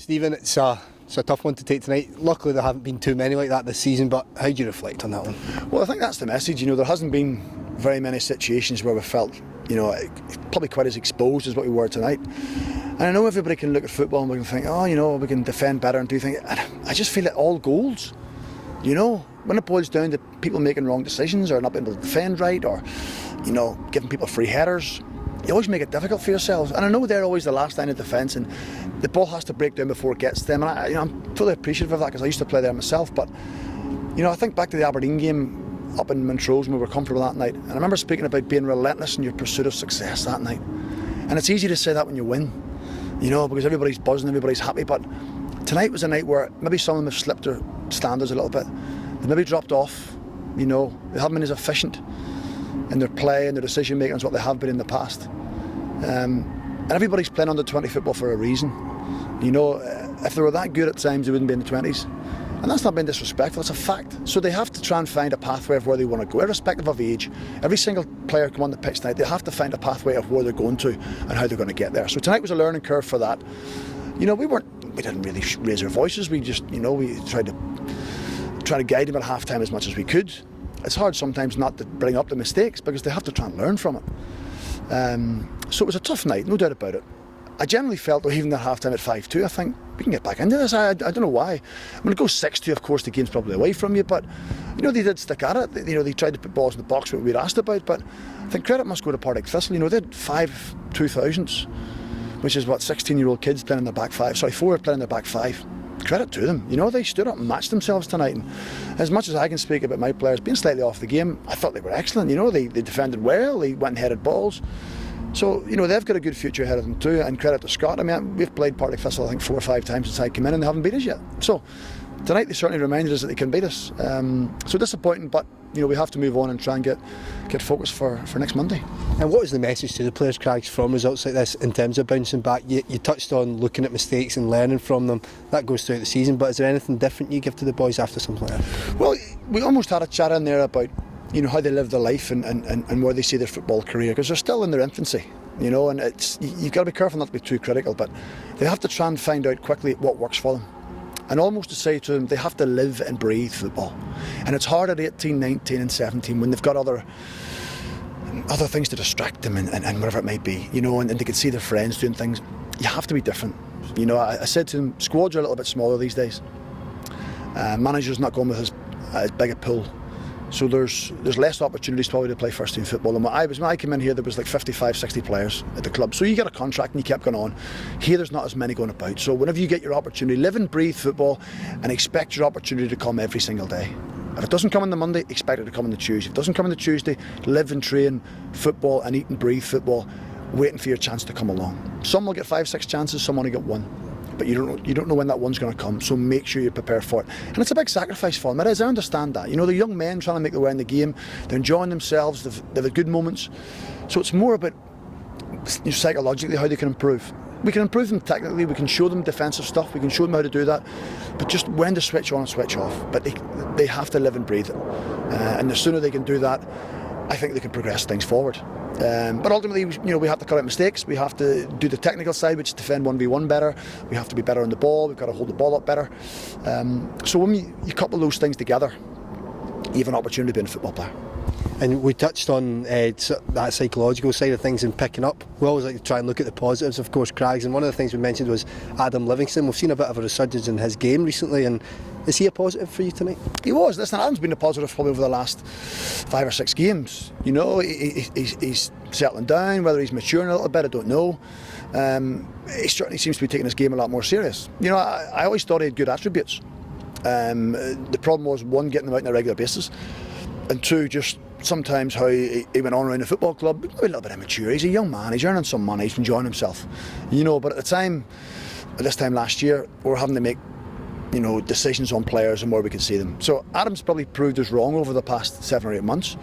Stephen, it's a tough one to take tonight. Luckily there haven't been too many like that this season, but how do you reflect on that one? Well, I think that's the message. There hasn't been very many situations where we felt, probably quite as exposed as what we were tonight. And I know everybody can look at football and we can think, we can defend better and do things. I just feel it all goals. When it boils down to people making wrong decisions or not being able to defend right or, giving people free headers, you always make it difficult for yourselves. And I know they're always the last line of defence and the ball has to break down before it gets to them. And I'm fully appreciative of that because I used to play there myself. But, I think back to the Aberdeen game up in Montrose when we were comfortable that night. And I remember speaking about being relentless in your pursuit of success that night. And it's easy to say that when you win, because everybody's buzzing, everybody's happy. But tonight was a night where maybe some of them have slipped their standards a little bit. They maybe dropped off, they haven't been as efficient in their play and their decision making as what they have been in the past. And everybody's playing under 20 football for a reason. If they were that good at times, they wouldn't be in the 20s. And that's not being disrespectful, it's a fact. So they have to try and find a pathway of where they want to go, irrespective of age. Every single player come on the pitch tonight, they have to find a pathway of where they're going to and how they're going to get there. So tonight was a learning curve for that. We didn't really raise our voices. We just, we tried to guide them at half-time as much as we could. It's hard sometimes not to bring up the mistakes because they have to try and learn from it. So it was a tough night, no doubt about it. I generally felt, though, even at half-time at 5-2, I think we can get back into this. I don't know why. When it goes 6-2, of course, the game's probably away from you, but, they did stick at it. They tried to put balls in the box, what we'd asked about, but I think credit must go to Partick Thistle. They had 5 2000s, which is 16-year-old kids playing in their back five. 4 playing in their back five. Credit to them. They stood up and matched themselves tonight. And as much as I can speak about my players being slightly off the game, I thought they were excellent. They defended well, they went and headed balls. So, they've got a good future ahead of them too, and credit to Scott. We've played Partick Thistle, I think, 4 or 5 times since I came in and they haven't beat us yet. So, tonight they certainly reminded us that they can beat us. So disappointing, but, we have to move on and try and get focused for next Monday. And what was the message to the players, Craigs, from results like this in terms of bouncing back? You touched on looking at mistakes and learning from them. That goes throughout the season, but is there anything different you give to the boys after something like that? Well, we almost had a chat in there about, how they live their life and where they see their football career, because they're still in their infancy. And you've got to be careful not to be too critical, but they have to try and find out quickly what works for them. And almost to say to them, they have to live and breathe football. And it's hard at 18, 19 and 17 when they've got other things to distract them and whatever it might be, and they can see their friends doing things. You have to be different. I said to them, squads are a little bit smaller these days. Managers not going with as big a pool. So there's less opportunities probably to play first team football. And when I came in here, there was like 55, 60 players at the club. So you get a contract and you kept going on. Here there's not as many going about. So whenever you get your opportunity, live and breathe football and expect your opportunity to come every single day. If it doesn't come on the Monday, expect it to come on the Tuesday. If it doesn't come on the Tuesday, live and train football and eat and breathe football, waiting for your chance to come along. Some will get 5, 6 chances, some only get 1. But you don't know when that one's going to come, so make sure you prepare for it. And it's a big sacrifice for them. It is, I understand that. They're young men trying to make their way in the game. They're enjoying themselves. They've had good moments. So it's more about psychologically how they can improve. We can improve them technically. We can show them defensive stuff. We can show them how to do that. But just when to switch on and switch off. But they have to live and breathe it. And the sooner they can do that, I think they can progress things forward. But ultimately, we have to cut out mistakes. We have to do the technical side, which is defend 1v1 better. We have to be better on the ball. We've got to hold the ball up better. So when you couple those things together, you have an opportunity to be a football player. And we touched on that psychological side of things and picking up. We always like to try and look at the positives, of course, Craigs. And one of the things we mentioned was Adam Livingston. We've seen a bit of a resurgence in his game recently. And is he a positive for you tonight? He was. Listen, Adam's been a positive probably over the last 5 or 6 games. He's settling down. Whether he's maturing a little bit, I don't know. He certainly seems to be taking his game a lot more serious. I always thought he had good attributes. The problem was, 1, getting them out on a regular basis, and 2, just sometimes how he went on around the football club, maybe a little bit immature. He's a young man, he's earning some money, he's enjoying himself. But at this time last year, we were having to make decisions on players and where we could see them. So Adam's probably proved us wrong over the past 7 or 8 months,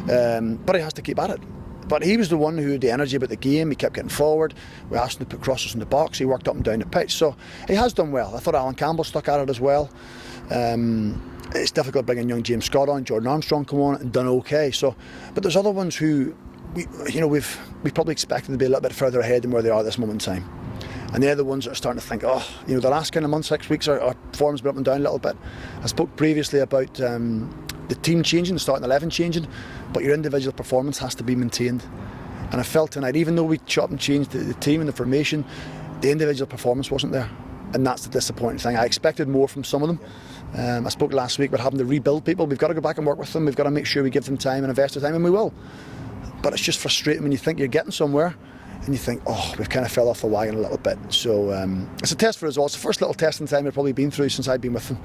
but he has to keep at it. But he was the one who had the energy about the game. He kept getting forward. We asked him to put crosses in the box. He worked up and down the pitch. So he has done well. I thought Alan Campbell stuck at it as well. It's difficult bringing young James Scott on. Jordan Armstrong come on and done okay. So, but there's other ones who we probably expected to be a little bit further ahead than where they are at this moment in time. and they're the ones that are starting to think, oh, you know, the last kind of month, 6 weeks, our form's been up and down a little bit. I spoke previously about the team changing, the starting 11 changing, but your individual performance has to be maintained. And I felt tonight, even though we chopped and changed the team and the formation, the individual performance wasn't there. And that's the disappointing thing. I expected more from some of them. I spoke last week about having to rebuild people. We've got to go back and work with them. We've got to make sure we give them time and invest the time, and we will. But it's just frustrating when you think you're getting somewhere and you think, oh, we've kind of fell off the wagon a little bit. So it's a test for us all. It's the first little testing time we've probably been through since I've been with them.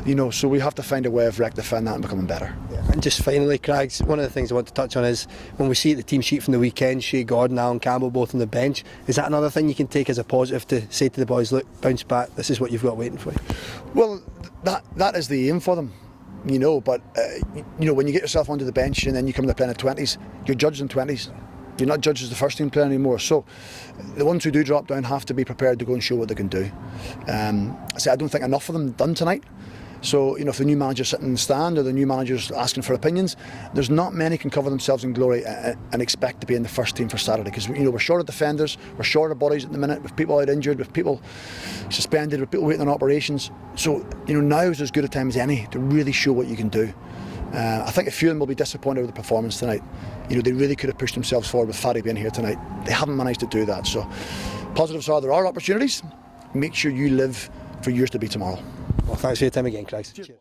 You know, so we have to find a way of rectifying that and becoming better. Yeah. And just finally, Craigs, one of the things I want to touch on is when we see the team sheet from the weekend, Shea Gordon, Alan Campbell both on the bench, is that another thing you can take as a positive to say to the boys, look, bounce back, this is what you've got waiting for you? Well, that is the aim for them. You know, but you know, when you get yourself onto the bench and then you come to playing at 20s, you're judged in 20s. You're not judged as the first team player anymore. So the ones who do drop down have to be prepared to go and show what they can do. I don't think enough of them done tonight. So, you know, if the new manager's sitting in the stand or the new manager's asking for opinions, there's not many can cover themselves in glory and expect to be in the first team for Saturday, because, you know, we're short of defenders, we're short of bodies at the minute, with people out injured, with people suspended, with people waiting on operations. So, you know, now is as good a time as any to really show what you can do. I think a few of them will be disappointed with the performance tonight. You know, they really could have pushed themselves forward with Fatty being here tonight. They haven't managed to do that. So positives are there are opportunities. Make sure you live for yours to be tomorrow. Well, thanks for your time again, Craigs.